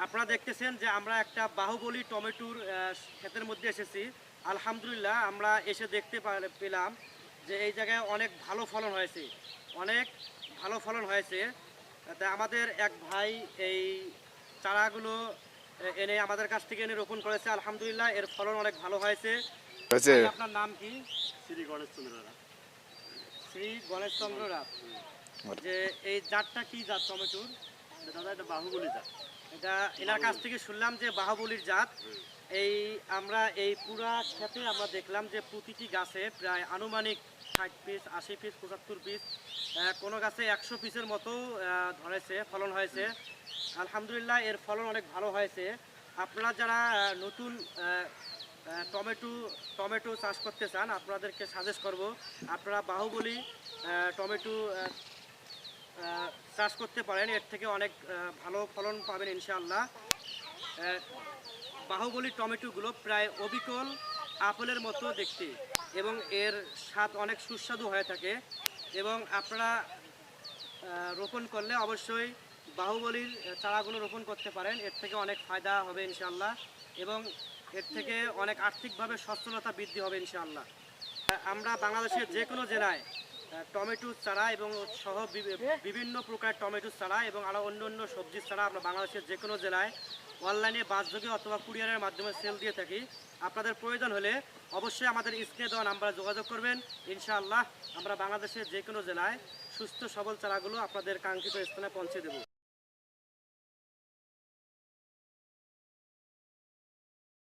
আপনারা দেখতেছেন যে আমরা একটা বাহুবলী টমেটোর ক্ষেতের মধ্যে এসেছি। আলহামদুলিল্লাহ আমরা এসে দেখতে পেলাম যে এই জায়গায় অনেক ভালো ফলন হয়েছে, অনেক ভালো ফলন হয়েছে। তা আমাদের এক ভাই এই চারাগুলো এনে আমাদের কাছ থেকে এনে রোপণ করেছে। আলহামদুলিল্লাহ এর ফলন অনেক ভালো হয়েছে। হয়েছে। ভাই আপনার নাম কি? শ্রী গণেশচন্দ্র রায়। শ্রী গণেশচন্দ্র রাত। আর যে এই জাতটা কি জাত টমেটোর? দাদা এটা বাহুবলী জাত। এটা এনার কাছ থেকে শুনলাম যে বাহুবলীর জাত। এই আমরা এই পুরা ক্ষেতে আমরা দেখলাম যে প্রতিটি গাছে প্রায় আনুমানিক 60 পিস, 80 পিস, 75 পিস, কোনো গাছে 100 পিসের মতো ধরেছে, ফলন হয়েছে। আলহামদুলিল্লাহ এর ফলন অনেক ভালো হয়েছে। আপনারা যারা নতুন টমেটো টমেটো চাষ করতে চান, আপনাদেরকে সাজেস্ট করব আপনারা বাহুবলী টমেটো চাষ করতে পারেন। এর থেকে অনেক ভালো ফলন পাবেন ইনশাআল্লাহ। বাহুবলী টমেটোগুলো প্রায় অবিকল আপেলের মতো দেখতে এবং এর স্বাদ অনেক সুস্বাদু হয়ে থাকে। এবং আপনারা রোপণ করলে অবশ্যই বাহুবলীর চারাগুলো রোপণ করতে পারেন। এর থেকে অনেক ফায়দা হবে ইনশাআল্লাহ এবং এর থেকে অনেক আর্থিকভাবে সচ্ছলতা বৃদ্ধি হবে ইনশাআল্লাহ। আমরা বাংলাদেশের যে কোনো জেলায় টমেটো চারা এবং সহ বিভিন্ন প্রকার টমেটো চারা এবং আরও অন্য অন্য সবজির চারা আমরা বাংলাদেশের যে কোনো জেলায় অনলাইনে বাসযোগে অথবা কুরিয়ারের মাধ্যমে সেল দিয়ে থাকি। আপনাদের প্রয়োজন হলে অবশ্যই আমাদের স্ক্রিনে দেওয়া নাম্বারে যোগাযোগ করবেন। ইনশাআল্লাহ আমরা বাংলাদেশের যে কোনো জেলায় সুস্থ সবল চারাগুলো আপনাদের কাঙ্ক্ষিত স্থানে পৌঁছে দেব।